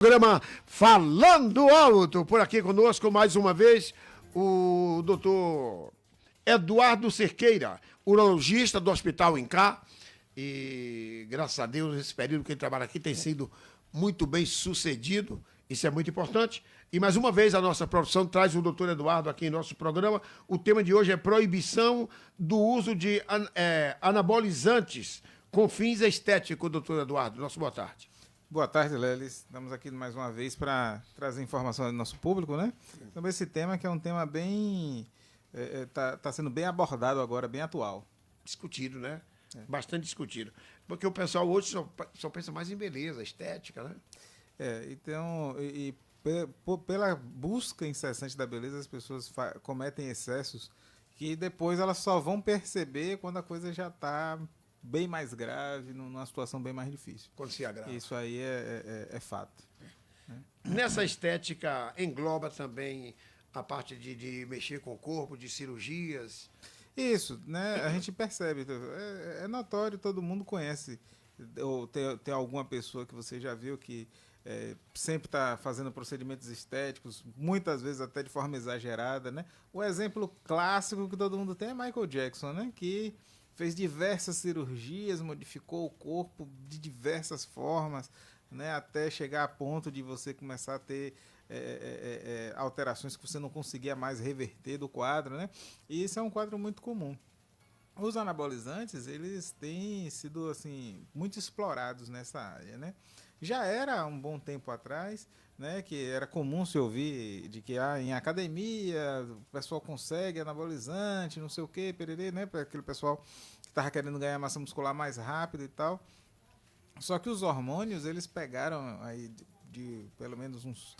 Programa Falando Alto, por aqui conosco mais uma vez o doutor Eduardo Cerqueira, urologista do Hospital Incá, e graças a Deus esse período que ele trabalha aqui tem sido muito bem sucedido, isso é muito importante. E mais uma vez a nossa produção traz o doutor Eduardo aqui em nosso programa. O tema de hoje é proibição do uso de anabolizantes com fins estéticos, doutor Eduardo. Nossa boa tarde. Boa tarde, Lelis. Estamos aqui mais uma vez para trazer informação ao nosso público, né? Sobre esse tema que é um tema bem... Está sendo bem abordado agora, bem atual. Discutido, né? Bastante discutido. Porque o pessoal hoje só pensa mais em beleza, estética, né? Então, pela busca incessante da beleza, as pessoas cometem excessos que depois elas só vão perceber quando a coisa já está bem mais grave, numa situação bem mais difícil. Quando se agrava. Isso aí é fato. Nessa estética engloba também a parte de mexer com o corpo, de cirurgias. Isso, né? A gente percebe, é notório, todo mundo conhece, ou tem alguma pessoa que você já viu que sempre está fazendo procedimentos estéticos, muitas vezes até de forma exagerada, né? O exemplo clássico que todo mundo tem é Michael Jackson, né? Que fez diversas cirurgias, modificou o corpo de diversas formas, né, até chegar a ponto de você começar a ter alterações que você não conseguia mais reverter do quadro, né? E isso é um quadro muito comum. Os anabolizantes, eles têm sido assim muito explorados nessa área, né? Já era um bom tempo atrás, né, que era comum se ouvir de que em academia o pessoal consegue anabolizante, não sei o que, pererê, né, para aquele pessoal que estava querendo ganhar massa muscular mais rápido e tal. Só que os hormônios, eles pegaram aí de pelo menos uns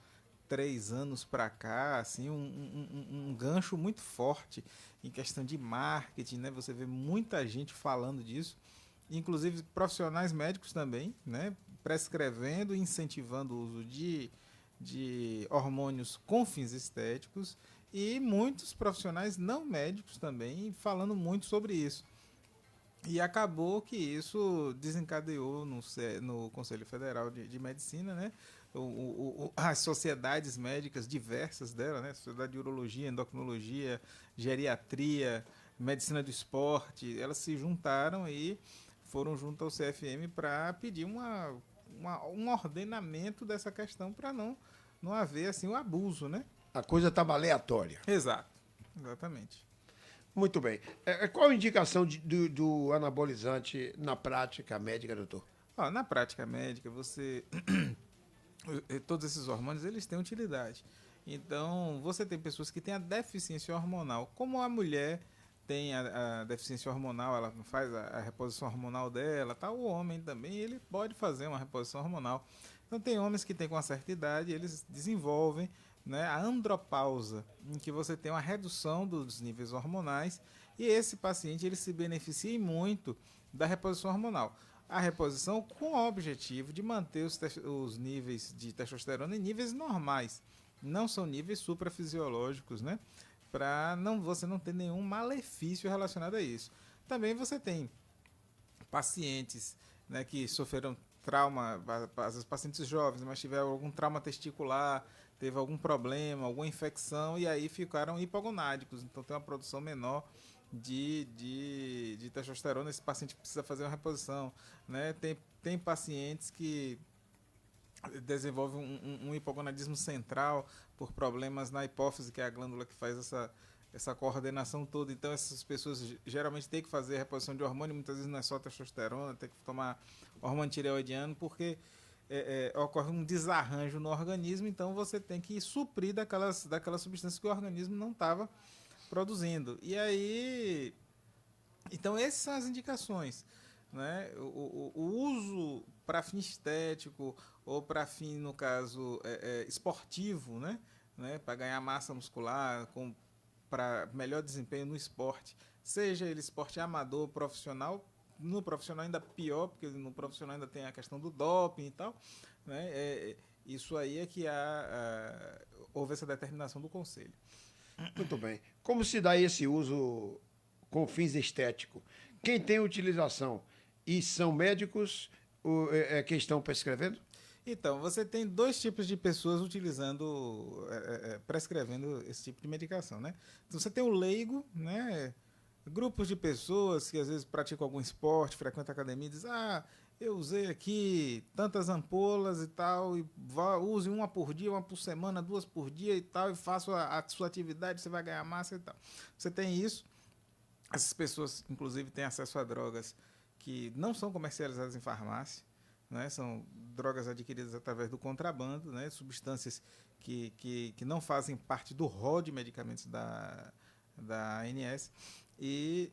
3 anos para cá, assim, um gancho muito forte em questão de marketing, né? Você vê muita gente falando disso, inclusive profissionais médicos também, né? Prescrevendo e incentivando o uso de hormônios com fins estéticos, e muitos profissionais não médicos também falando muito sobre isso. E acabou que isso desencadeou no Conselho Federal de Medicina, né? As sociedades médicas diversas dela, né? Sociedade de Urologia, Endocrinologia, Geriatria, Medicina do Esporte, elas se juntaram e foram junto ao CFM para pedir um ordenamento dessa questão para não haver assim, o abuso, né? A coisa estava aleatória. Exato, exatamente. Muito bem. Qual a indicação do anabolizante na prática médica, doutor? Na prática médica, todos esses hormônios, eles têm utilidade. Então, você tem pessoas que têm a deficiência hormonal. Como a mulher tem a deficiência hormonal, ela faz a reposição hormonal dela, tá? O homem também, ele pode fazer uma reposição hormonal. Então, tem homens que têm com uma certa idade, eles desenvolvem, né, a andropausa, em que você tem uma redução dos níveis hormonais, e esse paciente ele se beneficia muito da reposição hormonal. A reposição com o objetivo de manter os níveis de testosterona em níveis normais, não são níveis suprafisiológicos, né, para você não ter nenhum malefício relacionado a isso. Também você tem pacientes, né, que sofreram trauma, às vezes pacientes jovens, mas tiveram algum trauma testicular, teve algum problema, alguma infecção, e aí ficaram hipogonádicos, então tem uma produção menor de testosterona, esse paciente precisa fazer uma reposição, né? Tem pacientes que desenvolvem um hipogonadismo central por problemas na hipófise, que é a glândula que faz essa coordenação toda. Então essas pessoas geralmente têm que fazer reposição de hormônio, muitas vezes não é só testosterona, tem que tomar hormônio tireoidiano, porque ocorre um desarranjo no organismo, então você tem que suprir daquelas substâncias que o organismo não estava produzindo. E aí, então essas são as indicações, né? O uso para fim estético ou para fim, no caso, esportivo, né? Para ganhar massa muscular, para melhor desempenho no esporte, seja ele esporte amador, profissional. No profissional ainda pior, porque no profissional ainda tem a questão do doping e tal, né? Isso aí é que houve essa determinação do Conselho. Muito bem. Como se dá esse uso com fins estéticos? Quem tem utilização e são médicos que estão prescrevendo? Então, você tem dois tipos de pessoas utilizando, prescrevendo esse tipo de medicação, né? Então, você tem o leigo, né? Grupos de pessoas que às vezes praticam algum esporte, frequentam academia e dizem, eu usei aqui tantas ampolas e tal, e use uma por dia, uma por semana, duas por dia e tal, e faça a sua atividade, você vai ganhar massa e tal. Você tem isso. Essas pessoas, inclusive, têm acesso a drogas que não são comercializadas em farmácia, né? São drogas adquiridas através do contrabando, né? Substâncias que não fazem parte do rol de medicamentos da ANS e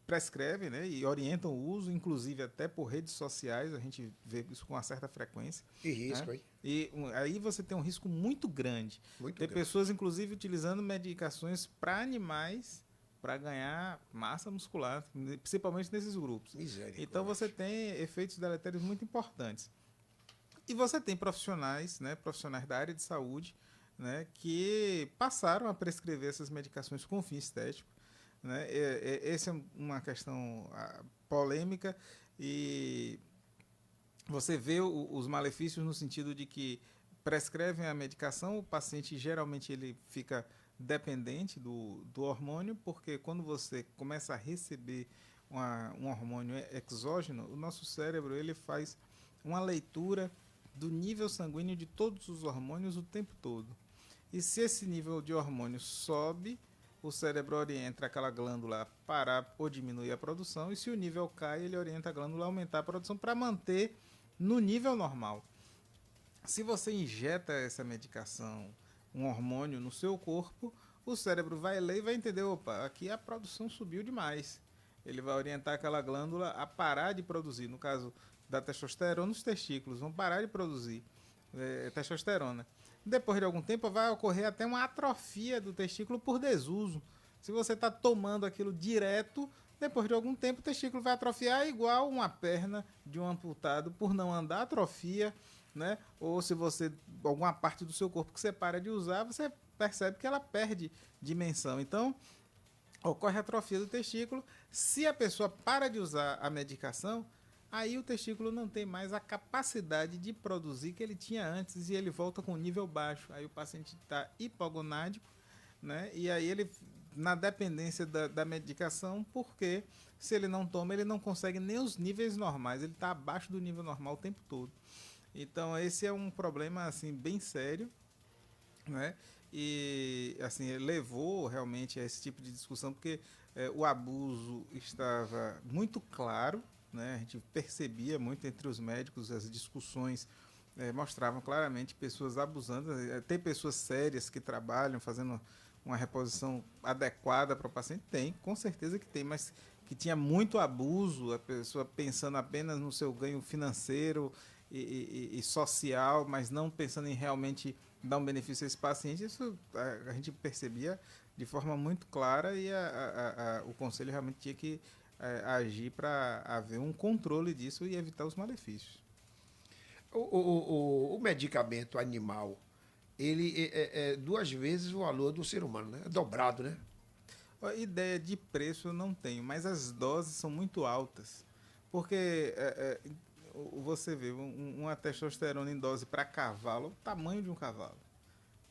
prescrevem, né? E orientam o uso, inclusive até por redes sociais, a gente vê isso com uma certa frequência. E risco, né? hein? E aí você tem um risco muito grande. Muito Tem grande. pessoas, inclusive, utilizando medicações para animais para ganhar massa muscular, principalmente nesses grupos. Misericórdia. Então você tem efeitos deletérios muito importantes. E você tem profissionais, né, profissionais da área de saúde, né, que passaram a prescrever essas medicações com fim estético. Né? Essa é uma questão polêmica e você vê os malefícios no sentido de que prescrevem a medicação, o paciente geralmente ele fica dependente do hormônio, porque quando você começa a receber um hormônio exógeno, o nosso cérebro ele faz uma leitura do nível sanguíneo de todos os hormônios o tempo todo. E se esse nível de hormônio sobe, o cérebro orienta aquela glândula a parar ou diminuir a produção, e se o nível cai, ele orienta a glândula a aumentar a produção para manter no nível normal. Se você injeta essa medicação, um hormônio no seu corpo, o cérebro vai ler e vai entender, opa, aqui a produção subiu demais. Ele vai orientar aquela glândula a parar de produzir. No caso da testosterona, os testículos vão parar de produzir testosterona. Depois de algum tempo vai ocorrer até uma atrofia do testículo por desuso. Se você está tomando aquilo direto, depois de algum tempo o testículo vai atrofiar igual uma perna de um amputado por não andar, atrofia, né? Ou se você, alguma parte do seu corpo que você para de usar, você percebe que ela perde dimensão. Então, ocorre a atrofia do testículo. Se a pessoa para de usar a medicação, aí o testículo não tem mais a capacidade de produzir que ele tinha antes e ele volta com nível baixo. Aí o paciente está hipogonádico, né? E aí ele, na dependência da medicação, porque se ele não toma, ele não consegue nem os níveis normais, ele está abaixo do nível normal o tempo todo. Então esse é um problema assim bem sério, né? E assim levou realmente a esse tipo de discussão, porque o abuso estava muito claro, né? A gente percebia muito entre os médicos, as discussões mostravam claramente pessoas abusando. Tem pessoas sérias que trabalham fazendo uma reposição adequada para o paciente? Tem, com certeza que tem, mas que tinha muito abuso, a pessoa pensando apenas no seu ganho financeiro e social, mas não pensando em realmente dar um benefício a esse paciente. Isso a gente percebia de forma muito clara e o conselho realmente tinha que agir para haver um controle disso e evitar os malefícios. O medicamento animal, ele é 2 vezes o valor do ser humano, né? É dobrado, né? A ideia de preço eu não tenho, mas as doses são muito altas. Porque você vê uma testosterona em dose para cavalo, o tamanho de um cavalo.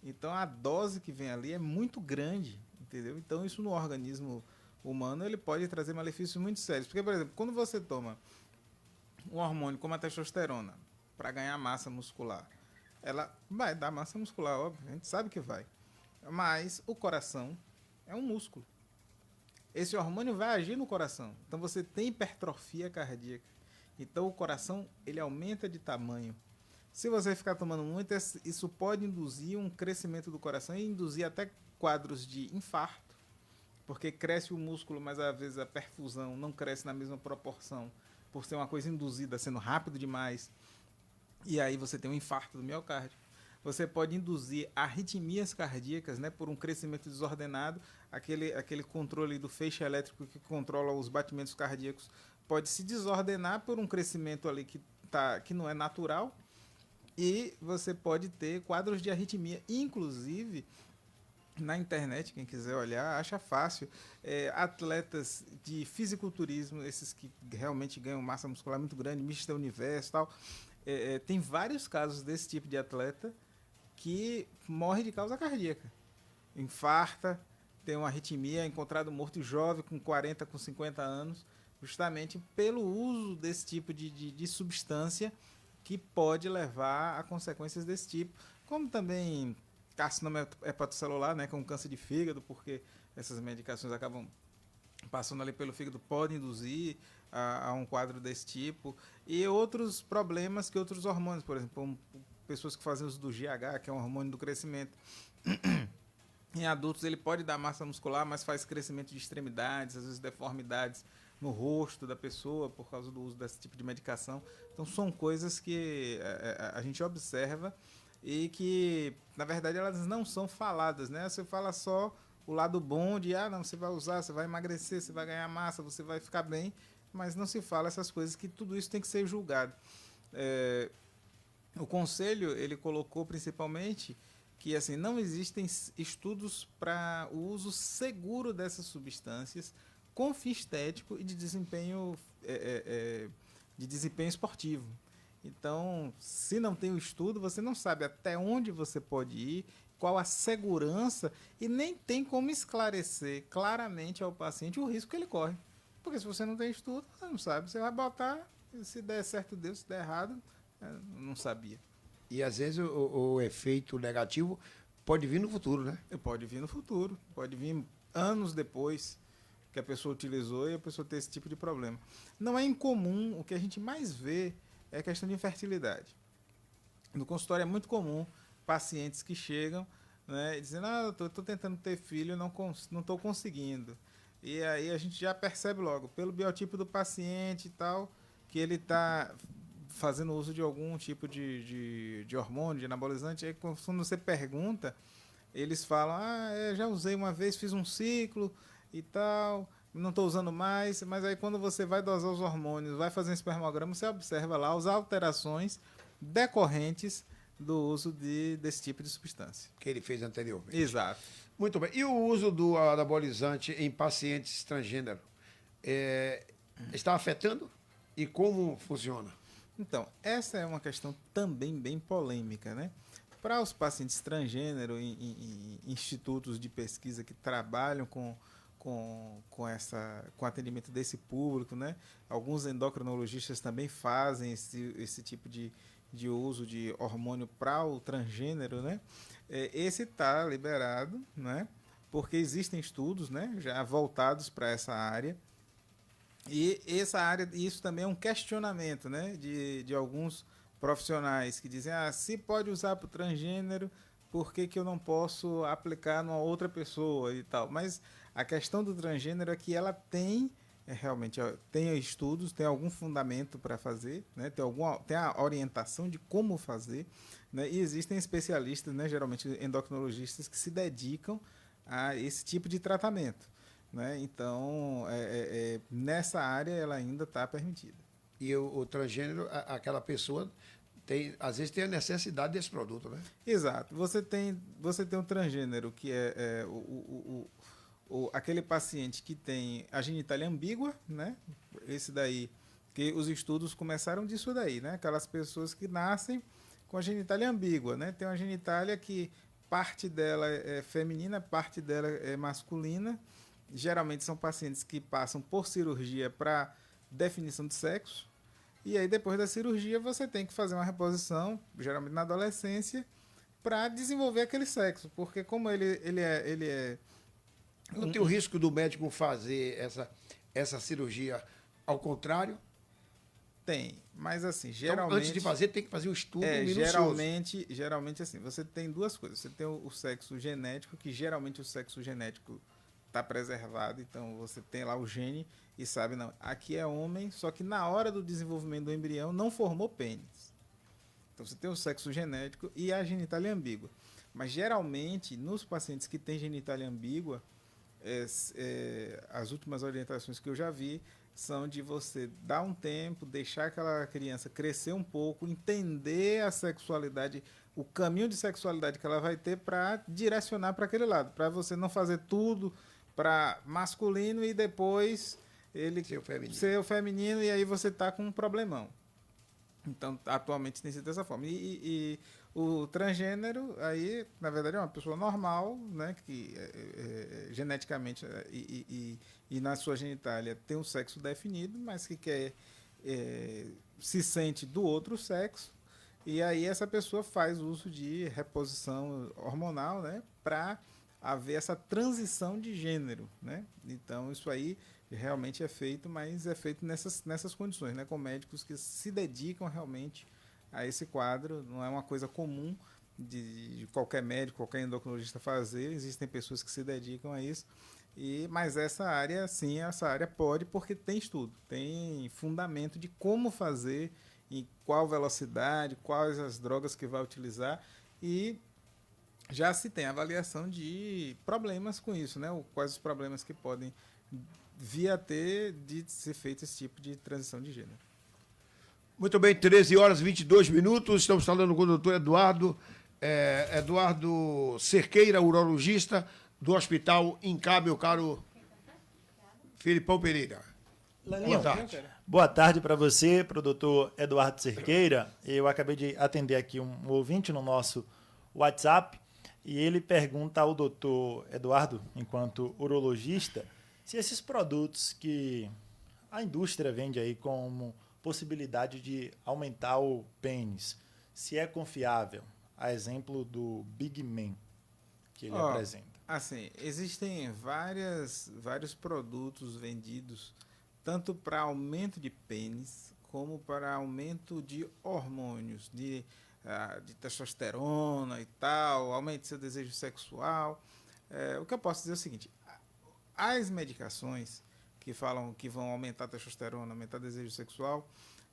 Então a dose que vem ali é muito grande, entendeu? Então isso no organismo humano ele pode trazer malefícios muito sérios. Porque, por exemplo, quando você toma um hormônio como a testosterona para ganhar massa muscular, ela vai dar massa muscular, óbvio, a gente sabe que vai. Mas o coração é um músculo. Esse hormônio vai agir no coração. Então você tem hipertrofia cardíaca. Então o coração ele aumenta de tamanho. Se você ficar tomando muito, isso pode induzir um crescimento do coração e induzir até quadros de infarto, porque cresce o músculo, mas às vezes a perfusão não cresce na mesma proporção, por ser uma coisa induzida, sendo rápido demais. E aí você tem um infarto do miocárdio. Você pode induzir arritmias cardíacas, né, por um crescimento desordenado. Aquele controle do feixe elétrico que controla os batimentos cardíacos pode se desordenar por um crescimento ali que não é natural. E você pode ter quadros de arritmia. Inclusive, Na internet, quem quiser olhar, acha fácil. Atletas de fisiculturismo, esses que realmente ganham massa muscular muito grande, Mister Universo e tal, tem vários casos desse tipo de atleta que morre de causa cardíaca. Infarta, tem uma arritmia, é encontrado morto jovem com 40, com 50 anos, justamente pelo uso desse tipo de substância que pode levar a consequências desse tipo, como também carcinoma hepatocelular, né, com câncer de fígado, porque essas medicações acabam passando ali pelo fígado, podem induzir a um quadro desse tipo, e outros problemas que outros hormônios, por exemplo, pessoas que fazem uso do GH, que é um hormônio do crescimento. Em adultos ele pode dar massa muscular, mas faz crescimento de extremidades, às vezes deformidades no rosto da pessoa por causa do uso desse tipo de medicação. Então são coisas que a gente observa e que, na verdade, elas não são faladas, né? Você fala só o lado bom de, não, você vai usar, você vai emagrecer, você vai ganhar massa, você vai ficar bem, mas não se fala essas coisas, que tudo isso tem que ser julgado. O conselho, ele colocou principalmente que assim, não existem estudos para o uso seguro dessas substâncias com fim estético e de desempenho esportivo. Então, se não tem o estudo, você não sabe até onde você pode ir, qual a segurança, e nem tem como esclarecer claramente ao paciente o risco que ele corre. Porque se você não tem estudo, você não sabe. Você vai botar, se der certo, deu, se der errado, não sabia. E às vezes o efeito negativo pode vir no futuro, né? Pode vir no futuro, pode vir anos depois que a pessoa utilizou e a pessoa ter esse tipo de problema. Não é incomum, o que a gente mais vê é a questão de infertilidade. No consultório é muito comum pacientes que chegam, né, dizendo, eu estou tentando ter filho e não estou conseguindo. E aí a gente já percebe logo, pelo biotipo do paciente e tal, que ele está fazendo uso de algum tipo de hormônio, de anabolizante. Aí quando você pergunta, eles falam, já usei uma vez, fiz um ciclo e tal, não estou usando mais. Mas aí quando você vai dosar os hormônios, vai fazer um espermograma, você observa lá as alterações decorrentes do uso desse tipo de substância. Que ele fez anteriormente. Exato. Muito bem. E o uso do anabolizante em pacientes transgênero? Está afetando? E como funciona? Então, essa é uma questão também bem polêmica, né? Para os pacientes transgênero em institutos de pesquisa que trabalham com atendimento desse público, né? Alguns endocrinologistas também fazem esse tipo de uso de hormônio para o transgênero, né? Esse está liberado, né? Porque existem estudos, né, já voltados para essa área. E essa área, isso também é um questionamento, né, de alguns profissionais que dizem, se pode usar para o transgênero, por que eu não posso aplicar numa outra pessoa e tal? Mas a questão do transgênero é que ela tem, realmente, tem estudos, tem algum fundamento para fazer, né, tem a orientação de como fazer, né, e existem especialistas, né, geralmente endocrinologistas, que se dedicam a esse tipo de tratamento. Né? Então, nessa área ela ainda está permitida. E o transgênero, aquela pessoa às vezes tem a necessidade desse produto, né? Exato. Você tem um transgênero que aquele paciente que tem a genitália ambígua, né? Esse daí, que os estudos começaram disso daí, né? Aquelas pessoas que nascem com a genitália ambígua, né? Tem uma genitália que parte dela é feminina, parte dela é masculina. Geralmente são pacientes que passam por cirurgia para definição de sexo. E aí depois da cirurgia você tem que fazer uma reposição, geralmente na adolescência, para desenvolver aquele sexo. Porque como ele é... Não tem o risco do médico fazer essa cirurgia ao contrário? Tem, mas assim, geralmente... Então, antes de fazer, tem que fazer um estudo minucioso. Geralmente assim, você tem duas coisas. Você tem o sexo genético, que geralmente o sexo genético está preservado, então você tem lá o gene e sabe, não, aqui é homem, só que na hora do desenvolvimento do embrião não formou pênis. Então você tem o sexo genético e a genitália ambígua. Mas geralmente, nos pacientes que têm genitália ambígua, as últimas orientações que eu já vi são de você dar um tempo, deixar aquela criança crescer um pouco, entender a sexualidade o caminho de sexualidade que ela vai ter para direcionar para aquele lado, para você não fazer tudo para masculino e depois ele ser o feminino e aí você tá com um problemão. Então, atualmente tem sido dessa forma. E o transgênero, aí, na verdade, é uma pessoa normal, né, que geneticamente e na sua genitália tem um sexo definido, mas que quer se sente do outro sexo, e aí essa pessoa faz uso de reposição hormonal, né, para haver essa transição de gênero, né? Então, isso aí realmente é feito, mas é feito nessas condições, né, com médicos que se dedicam realmente a esse quadro. Não é uma coisa comum de qualquer médico, qualquer endocrinologista fazer. Existem pessoas que se dedicam a isso. Mas essa área, sim, essa área pode, porque tem estudo, tem fundamento de como fazer, em qual velocidade, quais as drogas que vai utilizar, e já se tem avaliação de problemas com isso, né? Quais os problemas que podem vir a ter de ser feito esse tipo de transição de gênero. Muito bem, 13 horas e 22 minutos, estamos falando com o doutor Eduardo, Eduardo Cerqueira, urologista do Hospital Incá, meu caro Filipão Pereira. Laninho, Boa tarde. Boa tarde para você, para o doutor Eduardo Cerqueira. Eu acabei de atender aqui um ouvinte no nosso WhatsApp e ele pergunta ao doutor Eduardo, enquanto urologista, se esses produtos que a indústria vende aí como possibilidade de aumentar o pênis, se é confiável, a exemplo do Big Man que ele apresenta. Assim, existem vários produtos vendidos tanto para aumento de pênis como para aumento de hormônios, de testosterona e tal, aumento do seu desejo sexual. O que eu posso dizer é o seguinte: as medicações que falam que vão aumentar a testosterona, aumentar o desejo sexual,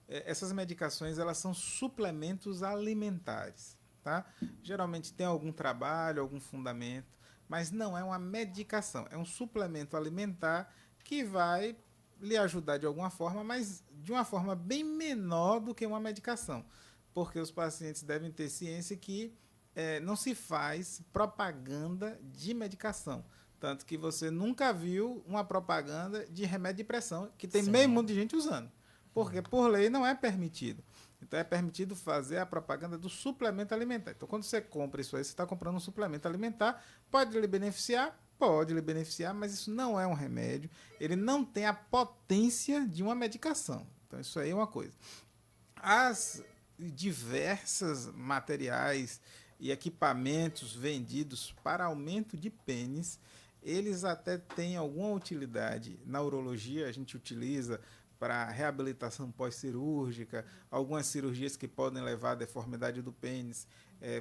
essas medicações elas são suplementos alimentares, tá? Geralmente tem algum trabalho, algum fundamento, mas não é uma medicação, é um suplemento alimentar que vai lhe ajudar de alguma forma, mas de uma forma bem menor do que uma medicação, porque os pacientes devem ter ciência que não se faz propaganda de medicação. Tanto que você nunca viu uma propaganda de remédio de pressão, que tem meio mundo de gente usando. Porque, por lei, não é permitido. Então, é permitido fazer a propaganda do suplemento alimentar. Então, quando você compra isso aí, você está comprando um suplemento alimentar. Pode lhe beneficiar? Pode lhe beneficiar, mas isso não é um remédio. Ele não tem a potência de uma medicação. Então, isso aí é uma coisa. As diversas materiais e equipamentos vendidos para aumento de pênis, eles até têm alguma utilidade. Na urologia, a gente utiliza para reabilitação pós-cirúrgica, algumas cirurgias que podem levar à deformidade do pênis.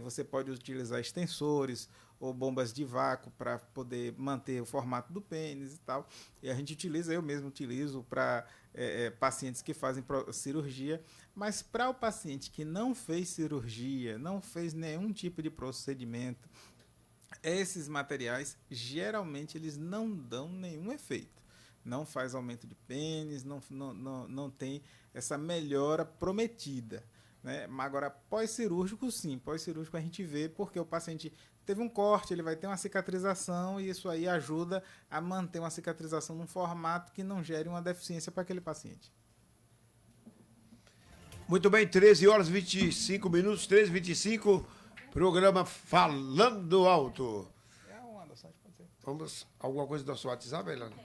Você pode utilizar extensores ou bombas de vácuo para poder manter o formato do pênis e tal. E a gente utiliza, eu mesmo utilizo para pacientes que fazem cirurgia, mas para o paciente que não fez cirurgia, não fez nenhum tipo de procedimento, esses materiais, geralmente, eles não dão nenhum efeito. Não faz aumento de pênis, não tem essa melhora prometida, né? Agora, pós-cirúrgico, sim. Pós-cirúrgico a gente vê porque o paciente teve um corte, ele vai ter uma cicatrização e isso aí ajuda a manter uma cicatrização num formato que não gere uma deficiência para aquele paciente. Muito bem, 13 horas e 25 minutos, 13 e 25, programa Falando Alto. Vamos, alguma coisa do nosso WhatsApp, Elana?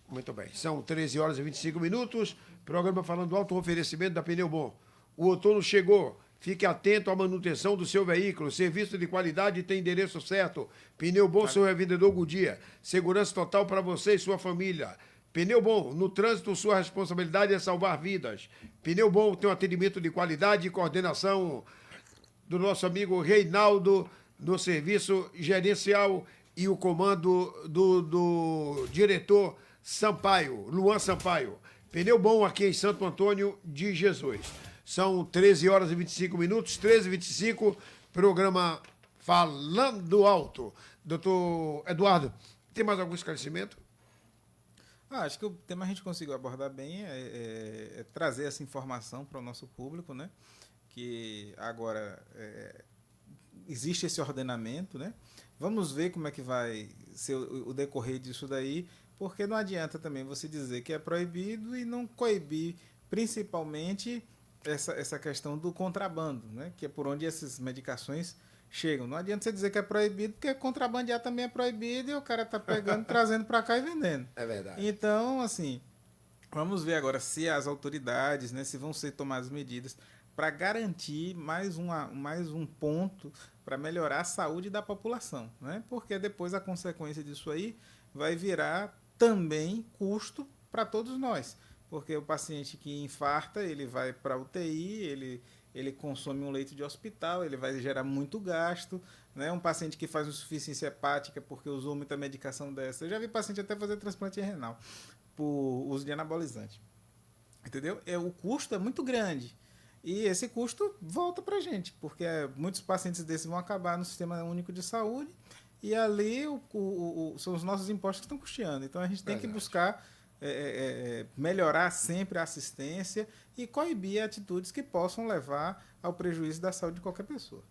Muito bem, são 13 horas e 25 minutos, programa Falando Alto, oferecimento da Pneu Bom. O outono chegou, fique atento à manutenção do seu veículo, serviço de qualidade tem endereço certo. Pneu Bom, seu revendedor Goodyear, segurança total para você e sua família. Pneu Bom, no trânsito, sua responsabilidade é salvar vidas. Pneu Bom tem um atendimento de qualidade e coordenação do nosso amigo Reinaldo, no serviço gerencial e o comando do diretor Sampaio, Luan Sampaio. Pneu Bom aqui em Santo Antônio de Jesus. São 13 horas e 25 minutos, 13 e 25, programa Falando Alto. Doutor Eduardo, tem mais algum esclarecimento? Acho que o tema a gente conseguiu abordar bem, trazer essa informação para o nosso público, né? que agora existe esse ordenamento, né? Vamos ver como é que vai ser o decorrer disso daí, porque não adianta também você dizer que é proibido e não coibir, principalmente essa questão do contrabando, né? Que é por onde essas medicações chegam. Não adianta você dizer que é proibido, porque contrabandear também é proibido e o cara tá pegando, trazendo para cá e vendendo. É verdade. Então, assim, vamos ver agora se as autoridades, né, se vão ser tomadas medidas para garantir mais um ponto para melhorar a saúde da população, né? Porque depois a consequência disso aí vai virar também custo para todos nós, porque o paciente que infarta, ele vai para a UTI, ele consome um leito de hospital, ele vai gerar muito gasto, né? Um paciente que faz insuficiência hepática porque usou muita medicação dessa. Eu já vi paciente até fazer transplante renal por uso de anabolizante. Entendeu? O custo é muito grande. E esse custo volta para a gente, porque muitos pacientes desses vão acabar no Sistema Único de Saúde e ali são os nossos impostos que estão custeando. Então a gente tem que buscar melhorar sempre a assistência e coibir atitudes que possam levar ao prejuízo da saúde de qualquer pessoa.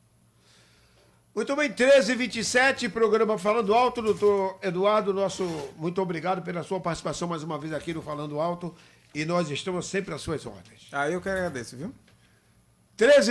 Muito bem, 13h27, programa Falando Alto, doutor Eduardo, muito obrigado pela sua participação mais uma vez aqui no Falando Alto e nós estamos sempre às suas ordens. Eu que agradeço, viu? 13